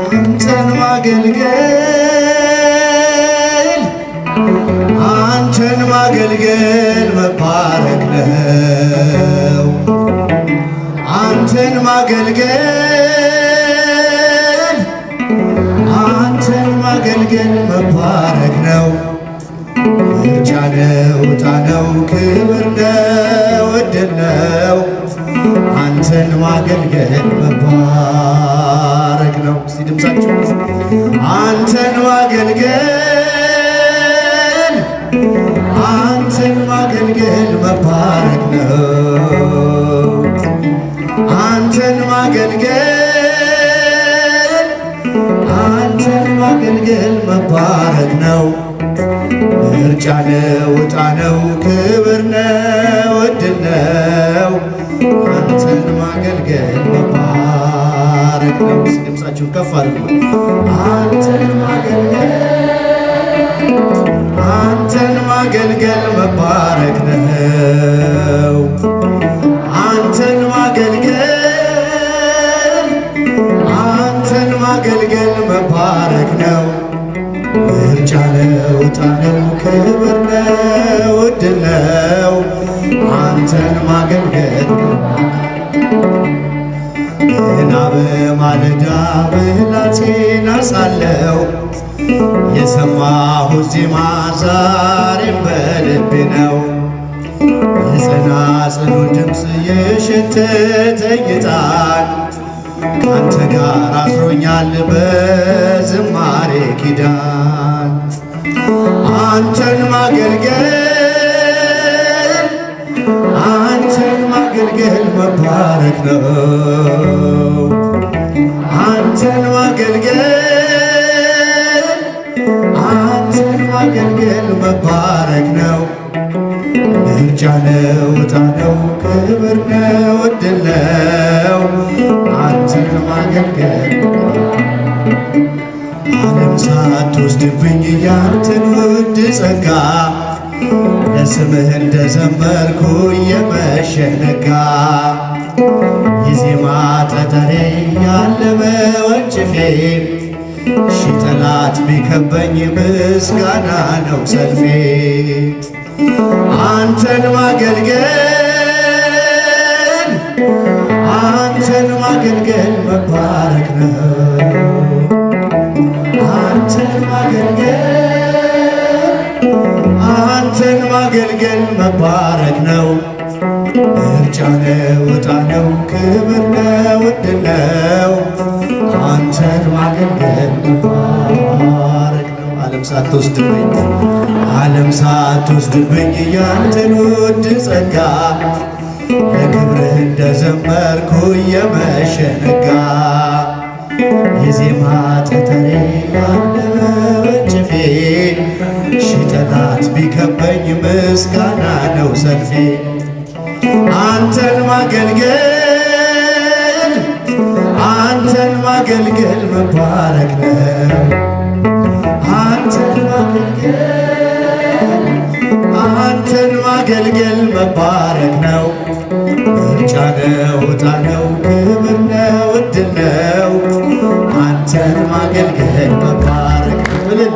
አንተን ማገልገል አንተን ማገልገል መባረክ ነው። አንተን ማገልገል አንተን ማገልገል መባረክ ነው። ምርጫ ነው፣ ዕጣ ነው፣ ክብር ነው፣ ዕድል ነው። አንተን ማገልገል መባረክ ነው። እስቲ ድምፃችሁ አንተን ማገልገል አንተን ማገልገል መባረክ ነው። አንተን ማገልገል አንተን ማገልገል መባረክ ነው። ምርጫ ነው፣ ዕጣ ነው፣ ክብር ነው፣ ዕድል ነው። አንተን ማገልገል መባረክ ነው። ድምፃችሁን ከፍ አድርጉ። አንተን ማገልገል መባረክ ነው። አንተን ማገልገል መባረክ ነው። ምርጫ ነው፣ ዕጣ ነው፣ ክብር ነው፣ ዕድል ነው። አንተን ማገልገል ገና በማለዳ ብላቴና ሳለሁ የሰማሁት ዜማ ዛሬም በልቤ ነው። የጸናጽሉ ድምፅ የሸተተኝ ዕጣን ካንተ ጋር አስሮኛል በዝማሬ ኪዳን። አንተን ማገልገል አንተን ማገልገል መባረክ ነው። አንተን ማገልገል አንተን ማገልገል መባረክ ነው። ምርጫ ነው፣ ዕጣ ነው፣ ክብር ነው፣ ዕድል ነው። አንተን ማገልገል ዓለም ሳትወስድብኝ ያንተን ውድ ጸጋ ለስምህ እንደዘመርኩ የመሸ ነጋ። የዜማ ጠጠሬ ያለ በወንጭፌ ሺህ ጠላት ቢከበኝ ምስጋና ነው ሰልፌ። አንተን ማገልገል አንተን ማገልገል መባረክ ነው። አንተን ማገልገል መባረክ ነው። ምርጫ ነው፣ ዕጣ ነው፣ ክብር ነው፣ ዕድል ነው። አንተን ማገልገል መባረክ ነው። ዓለም ሳትወስድብኝ ያንተን ውድ ጸጋ ለክብርህ እንደዘመርኩ የመሸ ነጋ። የዜማ ጠጠሬ ያለ በወንጭፌ ሺህ ጠላት ቢከበኝ ምስጋና ነው ሰልፌ። አንተን ማገልገል አንተን ማገልገል መባረክ ነው። አንተን ማገልገል መባረክ ነው። ምርጫ ነው፣ ዕጣ ነው፣ ክብር ነው፣ ዕድል ነው። አንተን ማገልገል መባረክ ነው።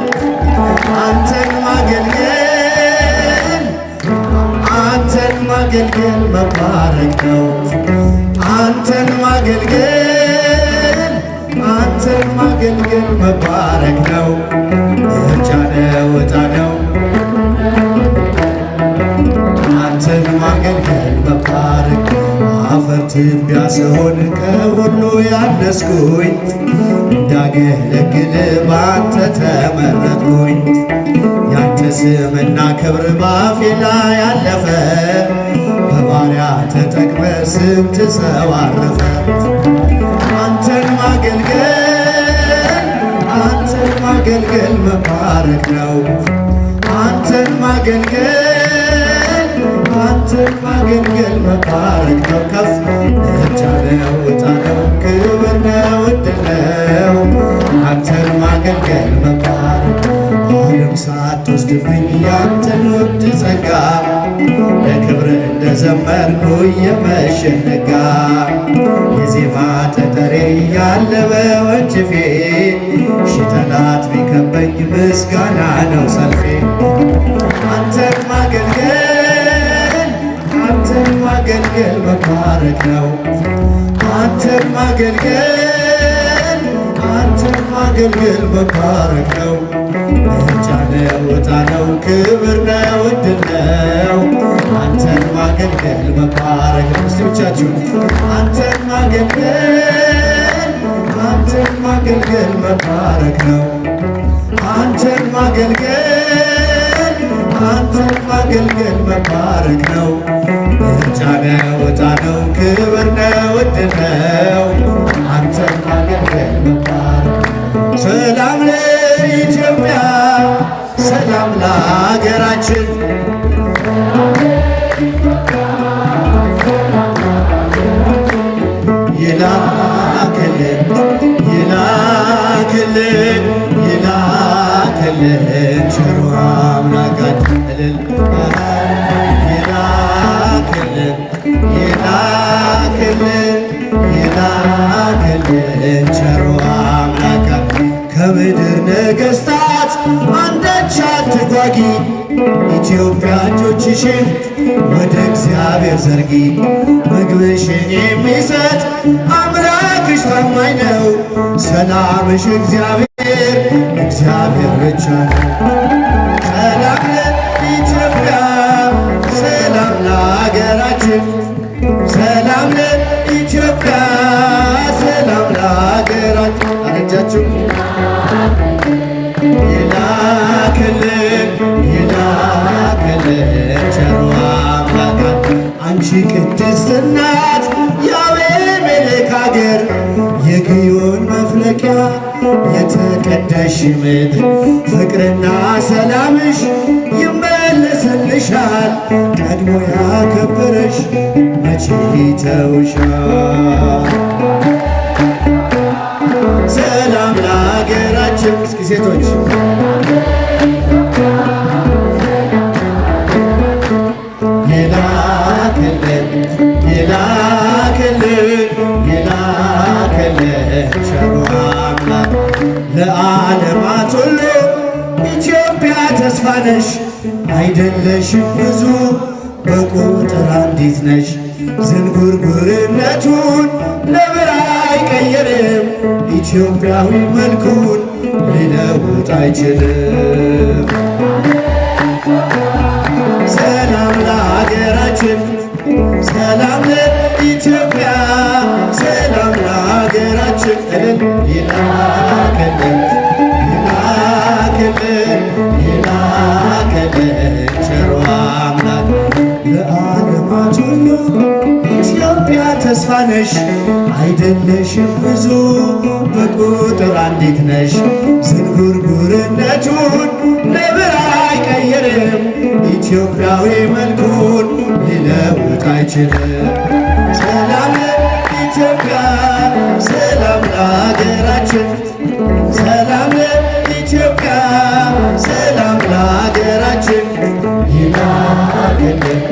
አንተን ማገልገል መባረክ ነው። አንተን ማገልገል መባረክ ነው። ምርጫ ነው፣ ዕጣ ነው። አንተን ማገልገል መባረክ አፈር ትቢያ ስሆን ከሁሉ ያነስኩኝ እንዳገለግል ባንተ ተመረጥኩኝ። ያንተ ስምና ክብር ባፌ ላይ ያለፈ በባሪያ ተጠቅመ ስንት ሰው አረፈ። አንተን ማገልገል መባረክ ነው። አንተን ማገልገል መባረክ ነው። ከፍ ምርጫ ነው፣ ዕጣ ነው፣ ክብር ነው፣ ዕድል ነው። አንተን ማገልገል መባረክ ዓለም ሳትወስድብኝ ያንተን ውድ ጸጋ ለክብር እንደዘመርኩ የመሸ ነጋ። የዜማ ጠጠሬ ያለ በወንጭፌ ሺህ ጠላት ቢከበኝ ምስጋና ነው ሰልፌ። አንተን ማገልገል አንተን ማገልገል መባረክ ነው። አንተን ማገልገል አንተን ማገልገል መባረክ ነው። ምርጫ ነው ዕጣ ነው ክብር ነው ዕድል ነው። አንተን ማገልገል መባረክ ነው። እስቲ ብቻችሁን አንተን ማገልገል አንተን ማገልገል መባረክ ነው። አንተን ማገልገል አንተን ማገልገል መባረክ ነው። ምርጫ ነው ዕጣ ነው ክብር ነው ዕድል ነው። አንተን ማገልገል መባረክ ነው። ሰላም ለኢትዮጵያ ሰላም ለሀገራችን ይላክልን ይላክልን ይላክልን ቸሩ አምላካችን ይላክልን ይላክልን ይላክልን ቸሩ አምላካችን ከምድር ነገሥታት አንዳች አትጓጊ ኢትዮጵያ እጆችሽን ወደ እግዚአብሔር ዘርጊ። ምግብሽን የሚሰጥ አምላክሽ ታማኝ ነው። ሰላምሽ እግዚአብሔር እግዚአብሔር ብቻ ነው። ሰላም ለኢትዮጵያ ሰላም ለሀገራችን ሰላም ለኢትዮጵያ ሰላም ለሀገራችን አረጃችሁ ይላክልን ይላክልን ቸሩ አምላካችን አንቺ ቅድስት እናት የአቤሜሌክ አገር የግዮን መፍለቂያ የተቀደስሽ ምድር ፍቅርና ሰላምሽ ይመለስልሻል። ቀድሞ ያከበረሽ መቼ ይተውሻል። ሰላም ለሀገራችን እስኪ ሴቶች ይላክልን ይላክልን ይላክልን ቸሩ አምላክ ለዓለማት ሁሉ ኢትዮጵያ ተስፋ ነሽ። አይደለሽም ብዙ በቁጥር አንዲት ነሽ። ዝንጉርጉርነቱን ለብር አይቀየርም። ኢትዮጵያዊ መልኩን ሊለውጥ አይችልም። ሰላም ለሀገራችን ሰላም ለኢትዮጵያ ሰላም ለሀገራችን ይላክልን ይላክልን ይላክልን ቸሩ አምላክ ለዓለማት ሁሉ ኢትዮጵያ ተስፋ ነሽ። አይደለሽም ብዙ በቁጥር አንዲት ነሽ። ዝንጉርጉርነቱን ለብር አይቀይርም። ኢትዮጵያዊ መልኩን ሊለውጥ አይችልም። ሰላም ለኢትዮጵያ ሰላም ለሀገራችን ሰላም ለኢትዮጵያ ሰላም ለሀገራችን ይላክልን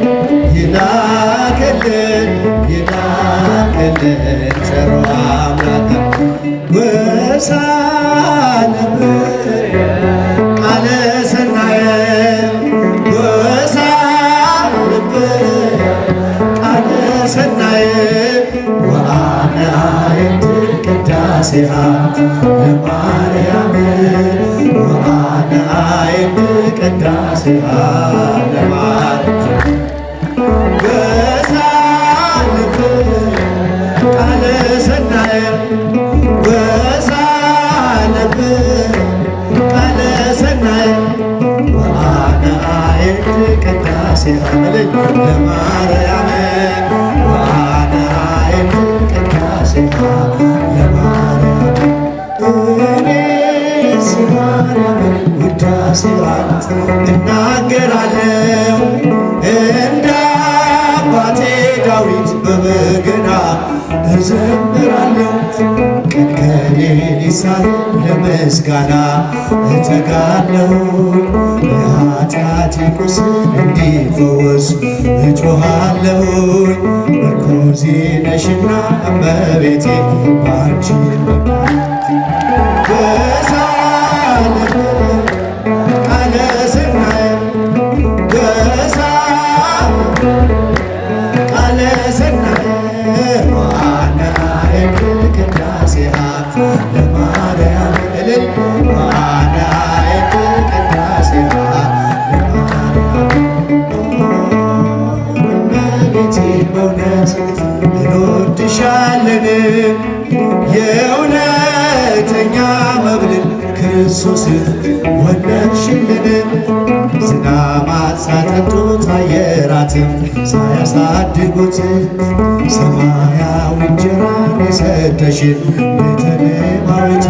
ይላክልን ይላክልን ቸሩ አምላክ ወሳንብር ቃለ ሰናየ ወሳንብር ቃለ ሰናየ ወአነ አየት ቅዳሴሃ ለማርያም ወአነ አየት ቅዳሴሃ ለማርያም ቃለ ሰናየ ወሳነብር ቃለ ሰናየ ወአነ አየት ቅዳሴሃ ለማርያም ወአነ አየት ቅዳሴሃ ለማርያም እኔስ ማርያምን ውዳሴዋን እናገራለሁ እንደ አባቴ ዳዊት በበገና እዘምራለሁ። ቀን ከሌሊት ሳል ለምስጋና እተጋለሁ የኃጢአቴ ቁስል እንዲፈወስ እጮኻለሁ። ምርኮዜ ነሽና እመቤቴ ባንቺ በሳል ቃለ ሥናየ በሳል ቃለ ሥናየ ዋናዬ ቅዳሴሃ ለማርያም እልል ዋናዬ ቅዳሴሃ ለማርያም እመቤቴ በእውነት እንወድሻለን የእውነተኛ መብልን ክርስቶስን ወለድሽልን። ዝናማት ሳያጠጡት አየራትም ሳያሳድጉት ሰማያዊ እንጀራን የሰጠሽን ቤተልሔማዊት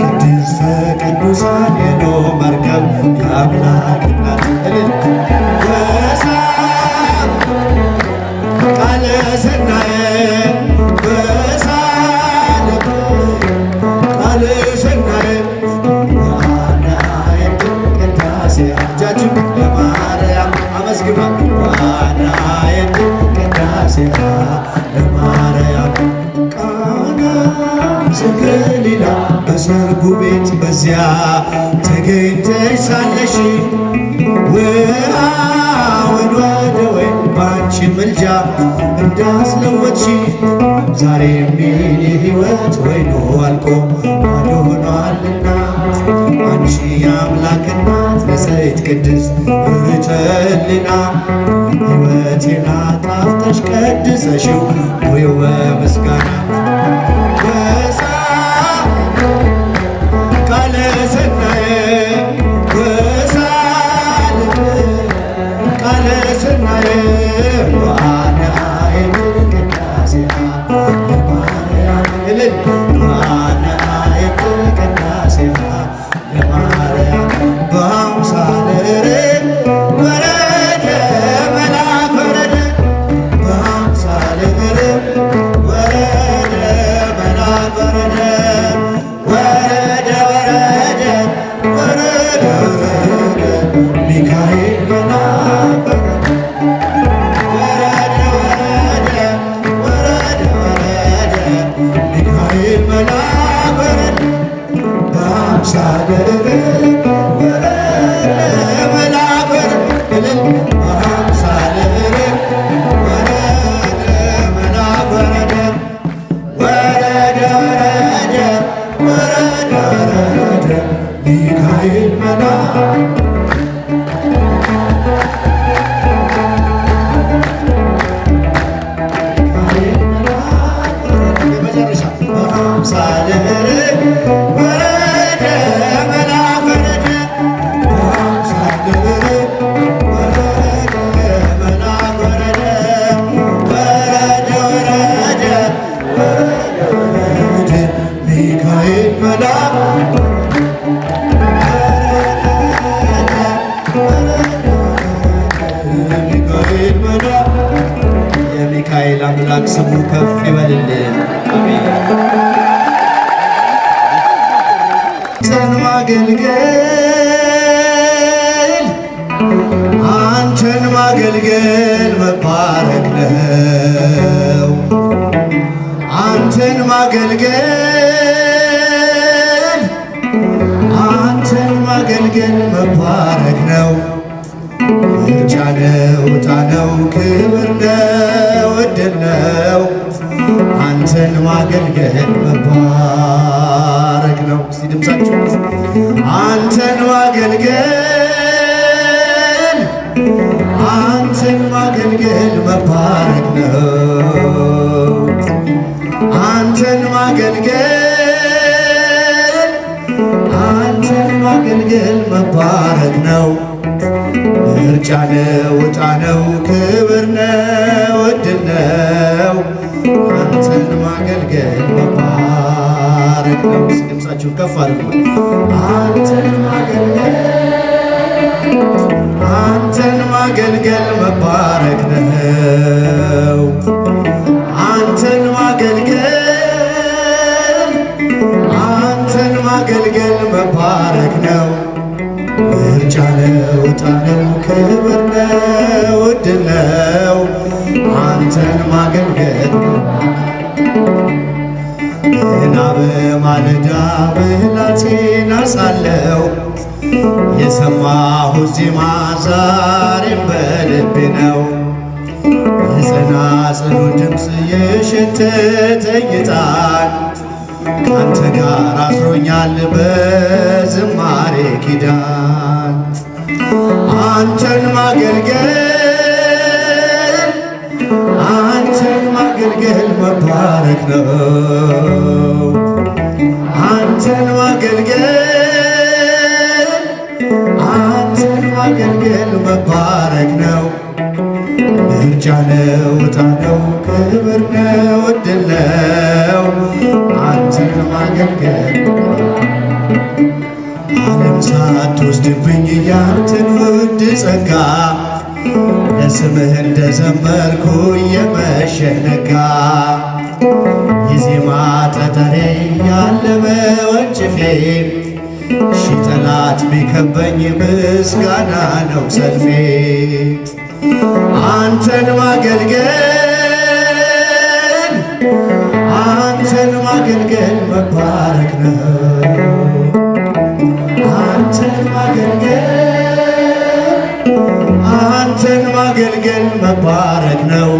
ቅድስተ ቅዱሳን የኖኅ መርከብ የአምላክ እናት እልል በሳል ቃለ ሥናየ በሳል ቃለ ሥናየ ዋናዬ ቅዳሴሃ እጃችሁ ለማርያም አመስግኗ ዋናዬ ቅዳሴሃ ለማርያም ቃና ዘገሊላ በሰርጉ ቤት በዚያ ተገኝተሽ ሳለሽ ውሃውን ወደ ወይን ባንቺ ምልጃ እንዳስለወጥሽ ዛሬም የኔ ሕይወት ወይኑ አልቆ ባዶ ሆኗልና አንቺ የአምላክ እናት ንጽሕት ቅድስት እኅተ ሕሊና ሕይወቴን አጣፍጠሽ ቀድሰሽው ውይው በምስጋና በሳል ቃለ ሥናየ በሳል ቃለ ሥናየ ዋናዬ ቅዳሴሃ ለማርያም እልል ዋናዬ ቅዳሴሃ ለማርያም በአምሳለ ርግብ ወረደ መልአክ ወረደ በአምሳለ ርግብ ወረደ መልአክ ወረደ ወረደ ወረደ ወረደ ወረደ ሚካኤል መልአክ ወረደ ወረደ ወረደ ወረደ ሚካኤል መልአክ ወረደ በአምሳለ ርግብ ወረደ መልአክ ወረደ እልል በአምሳለ ርግብ ወረደ መልአክ ወረደ ወረደ ወረደ ወረደ ወረደ ሚካኤል መልአክ የመጨረሻ በአምሳለ ርግብ ወረደ መልአክ ወረደ በአምሳለ ርግብ ወረደ መልአክ ወረደ ወረደ ወረደ ወረደ ወረደ ሚካኤል መልአክ ሚካኤል መልአክ የሚካኤል አምላክ ስሙ ከፍ ይበልልን። አሜን። አንተን ማገልገል አንተን ማገልገል መባረክ ነው። አንተን ማገልገል አንተን ማገልገል መባረክ ነው። ምርጫ ነው፣ ዕጣ ነው፣ ክብር ነው፣ ዕድል ነው። አንተን ማገልገል መባረክ ነው። እስቲ ድምፃችሁ አንተን ማገልገል አንተን ማገልገል መባረክ ነው። አንተን ማገልገል አንተን ማገልገል መባረክ ነው። ምርጫ ነው፣ ዕጣ ነው፣ ክብር ነው፣ ዕድል ነው። አንተን ማገልገል መባረክ ነው። እስቲ ድምፃችሁን ከፍ አድርጉ። አንተን ማገልገል አንተን ማገልገል መባረክ ነው። አንተን ማገልገል ማገልገል መባረክ ነው። ምርጫ ነው፣ ዕጣ ነው፣ ክብር ነው፣ ዕድል ነው አንተን ማገልገል። ገና በማለዳ ብላቴና ሳለሁ የሰማሁት ዜማ ዛሬም በልቤ ነው። የጸናጽሉን ድምፅ የሸተተኝ ዕጣን ካንተ ጋር አስሮኛል በዝማሬ ኪዳን። አንተን ማገልገል አንተን ማገልገል መባረክ ነው። አንተን ማገልገል አንተን ማገልገል መባረክ ነው። ምርጫ ነው፣ ዕጣ ነው፣ ክብር ነው፣ ዕድል ነው አንተን ማገልገል። ዓለም ሳትወስድብኝ ያንተን ውድ ጸጋ ለስምህ እንደዘመርኩ የመሸ ነጋ። የዜማ ጠጠሬ ያለ በወንጭፌ ሺህ ጠላት ቢከበኝ ምስጋና ነው ሰልፌ። አንተን ማገልገል አንተን ማገልገል መባረክ ነው። አንተን ማገልገል አንተን ማገልገል መባረክ ነው።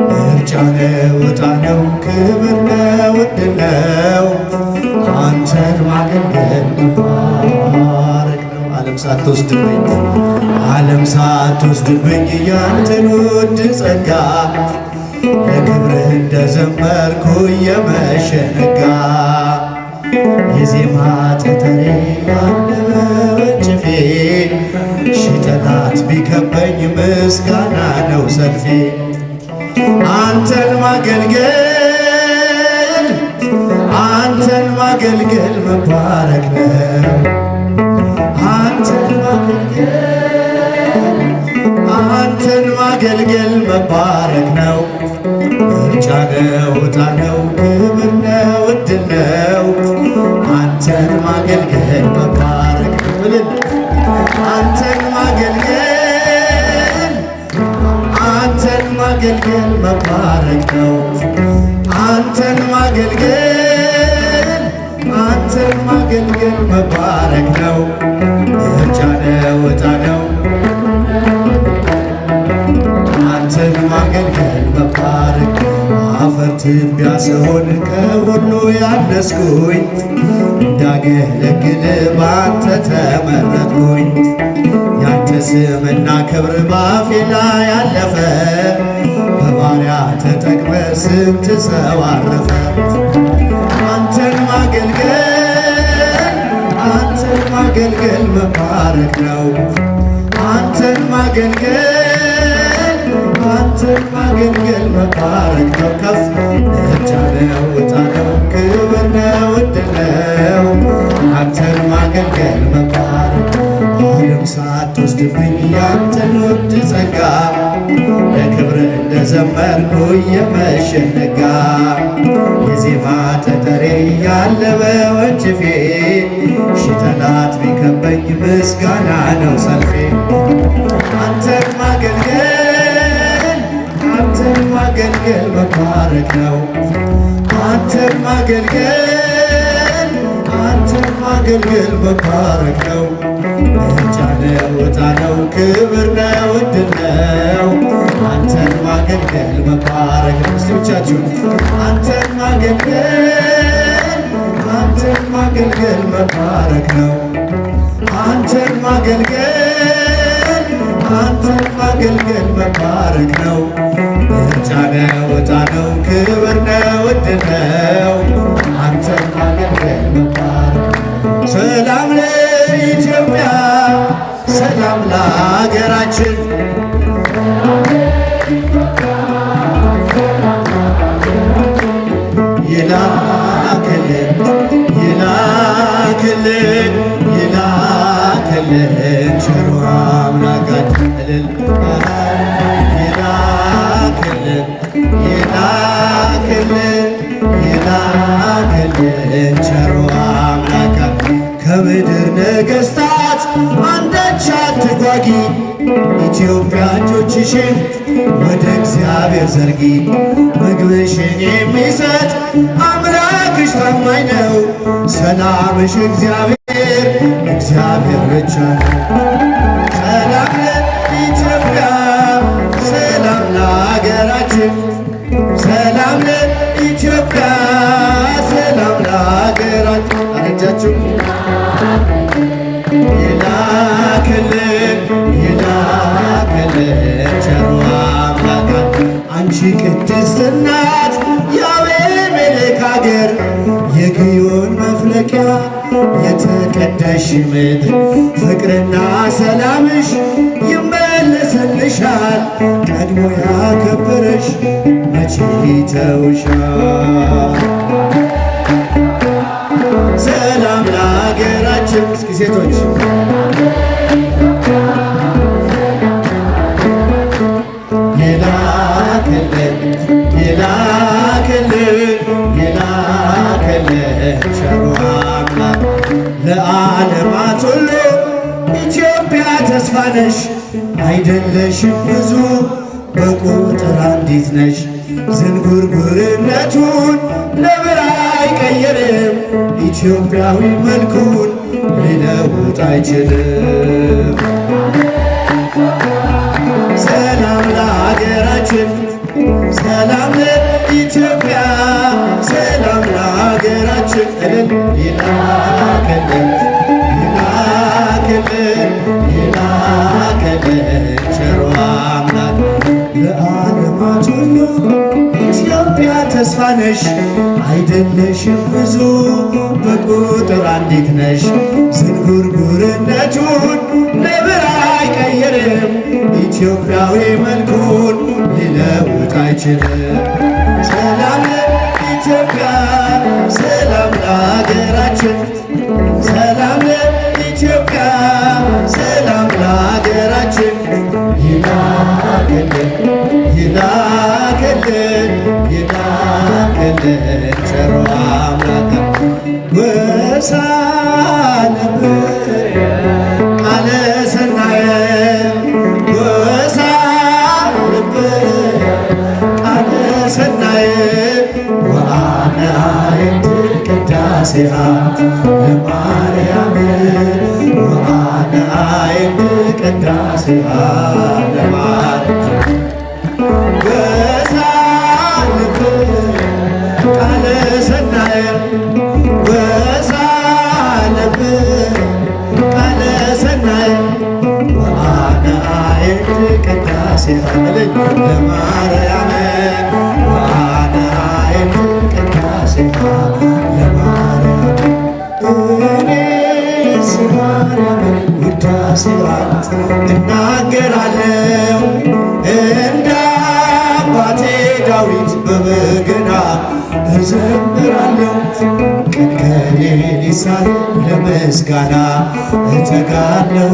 ምርጫ ነው፣ ዕጣ ነው፣ ክብር ነው፣ ዕድል ነው አንተን ማገልገል መባረክ ነው። ዓለም ሳትወስድብኝ ዓለም ሳትወስድብኝ ያንተን ውድ ጸጋ ለክብርህ እንደዘመርኩ የመሸ ነጋ። የዜማ ጠጠሬ ያለ በወንጭፌ ሺህ ጠላት ቢከበኝ ምስጋና ነው ሰልፌ። አንተን ማገልገል አንተን ማገልገል መባረክ ነው። አንተን ማገልገል አንተን ማገልገል መባረክ ነው። ምርጫ ነው፣ ዕጣ ነው፣ ክብር ነው፣ ዕድል ነው አንተን ማገልገል መባረክ ነው። አንተን ማገልገል አንተን ማገልገል መባረክ ነው። አንተን ማገልገል አንተን ማገልገል መባረክ ነው። ምርጫ ነው፣ ዕጣ ነው አንተን ማገልገል መባረክ። አፈር ትቢያ ስሆን ከሁሉ ያነስኩኝ እንዳገለግል ባንተ ተመረጥኩኝ። ያንተ ስምና ክብር ባፌ ላይ ያለፈ በባሪያ ተጠቅመ ስንት ሰው አረፈ። አንተን ማገልገል አንተን ማገልገል መባረክ ነው። አንተን ማገልገል አንተን ማገልገል መባረክ ነው። ከፍ ምርጫ ነው፣ ዕጣ ነው፣ ክብር ነው፣ ዕድል ነው አንተን ማገልገል መባረክ። ዓለም ሳትወስድብኝ ያንተን ውድ ጸጋ ለክብር እንደዘመርኩ የመሸ ነጋ። የዜማ ጠጠሬ ያለ በወንጭፌ ሺህ ጠላት ቢከበኝ ምስጋና ነው ሰልፌ። አንተን ማገልገል አንተን ማገልገል መባረክ ነው። አንተን ማገልገል አንተን ማገልገል መባረክ ነው። ምርጫ ነው፣ ዕጣ ነው፣ ክብር ነው፣ ዕድል ነው አንተን ማገልገል መባረክ ነው። እስቲ ብቻችሁን አንተን ማገልገል አንተን ማገልገል መባረክ ነው። አንተን ማገልገል አንተን ማገልገል መባረክ ነው። ምርጫ ነው፣ ዕጣ ነው፣ ክብር ነው፣ ዕድል ነው አንተን ማገልገል መባረክ። ሰላም ለኢትዮጵያ፣ ሰላም ለሀገራችን፣ ይላክልን ይላክልን ይላክልን ቸሩ አምላካችን ይላክልን ይላክልን ይላክልን ቸሩ አምላካችን ከምድር ነገሥታት አንዳች አትጓጊ። ኢትዮጵያ እጆችሽን ወደ እግዚአብሔር ዘርጊ። ምግብሽን የሚሰጥ አምላክሽ ታማኝ ነው። ሰላምሽ እግዚአብሔር ብቻ ነው። ሰላም ለኢትዮጵያ፣ ሰላም ለሀገራችን፣ ሰላም ለኢትዮጵያ፣ ሰላም ለሀገራችን። አረጃችሁ ይላክልን ቸሩ አምላክ አንቺ ቅድስት እናት የአቤሜሌክ አገር የግዮን መፍለቂያ የተቀደስሽ ምድር ፍቅርና ሰላምሽ ይመለስልሻል። ቀድሞ ያከበረሽ መቼ ይተውሻል? ሰላም ለሀገራችን። እስኪ ሴቶች ይላክልን ቸሩ አምላክ ለዓለማት ሁሉ ኢትዮጵያ ተስፋ ነሽ። አይደለሽም ብዙ በቁጥር አንዲት ነሽ። ዝንጉርጉርነቱን ለብር አይቀይርም። ኢትዮጵያዊ መልኩን ሊለውጥ አይችልም። ሰላም ለሀገራችን፣ ሰላም ለኢትዮጵያ፣ ሰላም ለሀገራችን። ይላክልን ቸሩ አምላክ ለዓለማት ሁሉ ኢትዮጵያ ተስፋ ነሽ። አይደለሽም ብዙ በቁጥር አንዲት ነሽ። ዝንጉርጉርነቱን ለብር አይቀይርም። ኢትዮጵያዊ መልኩን ሊለውጥ አይችልም። ሰላም ለኢትዮጵያ፣ ሰላም ለሀገራችን፣ ሰላም ለኢትዮጵያ፣ ሰላም ለሀገራችን። ይላክልን ቸሩ አምላክ ወሳነብር ቃለ ሰናየ ቃለ ሰናየ ወአነ አየንትር ቅዳሴሃ ለማርያም ወአነ አየንትር ቅዳሴሃ ለማርያም ቃለ ሰናየ ቃለ ሰናየ ወአነ አየንትር ቅዳሴሃ ለማርያም ወአነ አየንትር ቅዳሴሃ ለማርያም እኔስ ማርያምን ውዳሴዋን እናገራለሁ እንደ አባቴ ዳዊት በበገና እዘምራለሁ። ቀን ከሌሊት ሳልል ለምስጋና እተጋለሁ።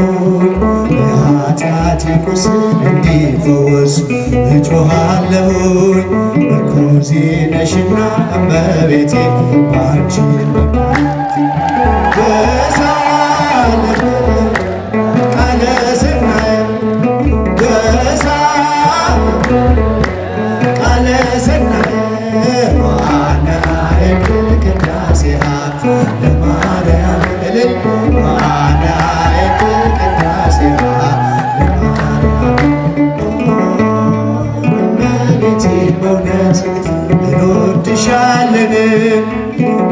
የኃጢአቴ ቁስል እንዲፈወስ እጮኻለሁ። ምርኩዜ ነሽና እመቤቴ ባንቺ ቃለ ሰናየ ቃለ ሰናየ ወአነ አየንትር ቅዳሴሃ ለማርያም ወአነ አየንትር ቅዳሴሃ ለማርያም እመቤቴ በእውነት እንወድሻለን።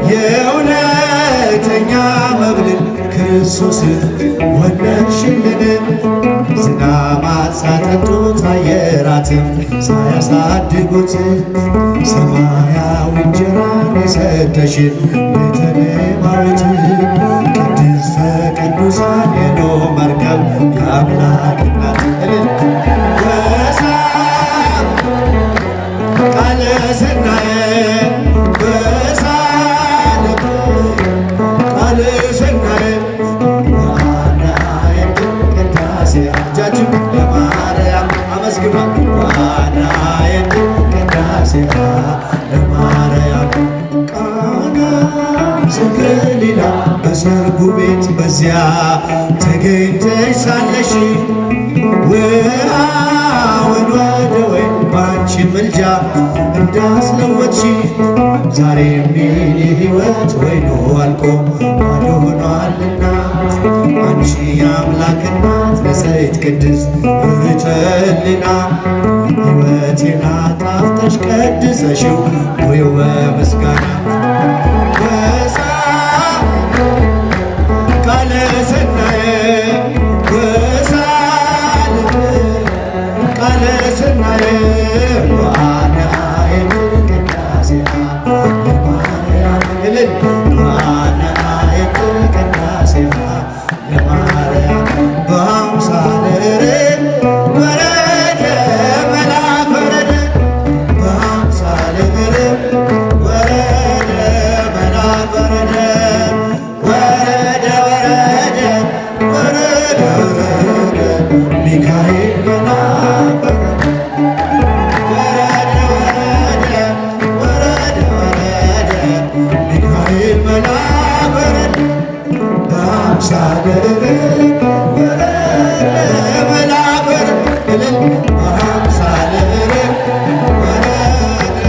የእውነተኛ መብልን ክርስቶስን ወለድሽልን። ዝናማት ሳያጠጡት አየራትን ሳያሳድጉት ሰማያዊ እንጀራን የሰጠሽን ቤተልሔማዊት ቅድስተ ቅዱሳን የኖኅ መርከብ የአምላክ እናት ቃለ ሰናየ ቃለ ሰናየ ወአነ አየንትር ቅዳሴሃ እጃችሁ ለማርያም አመስግኗ ወአነ አየንትር ቅዳሴሃ ለማርያም ቃና ዘገሊላ በሰርጉ ቤት በዚያ ተገኝተሽ ሳለሽ ውሃውን ወደ ወይን ባንቺ ምልጃ እንዳስለወጥሽ ዛሬም የኔ ሕይወት ወይኑ አልቆ ባዶ ሆኗልና አንቺ የአምላክ እናት ንጽሕት ቅድስት ርኅተ ሕሊና ሕይወቴን አጣፍተሽ ቀድሰሽው ሆይው በምስጋና ቃለ ሰናየ ቃለ ሰናየ ዋና የቅዳሴያ ለማርያም እልል ዋና የቅዳሴያ ለማርያም በአምሳለ ርግብ ወረደ መልአክ ወረደ በአምሳለ ርግብ ወረደ መልአክ ወረደ ወረደ ወረደ ወረደ ሚካኤል መልአክ ወረደ ወረደ ወረደ ሚካኤል መልአክ ወረደ በአምሳለ ርግብ ወረደ መልአክ ወረደ በአምሳለ ርግብ ወረደ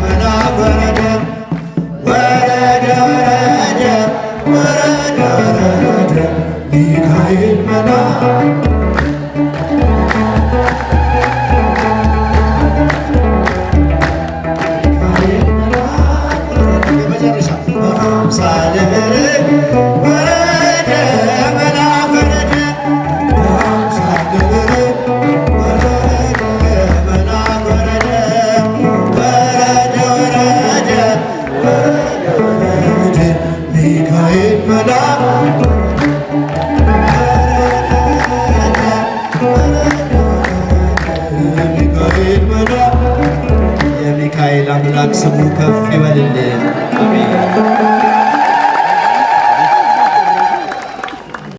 መልአክ ወረደ ወረደ ወረደ ወረደ ሚካኤል መልአክ የመጨረሻ በአምሳለ ርግብ ወረደ መልአክ ወረደ በአምሳለ ርግብ ወረደ መልአክ ወረደ ወረደ ወረደ ወረደ ሚካኤል መልአክ ሚካኤል መልአክ የሚካኤል አምላክ ስሙ ከፍ ይበልልን። አሜን።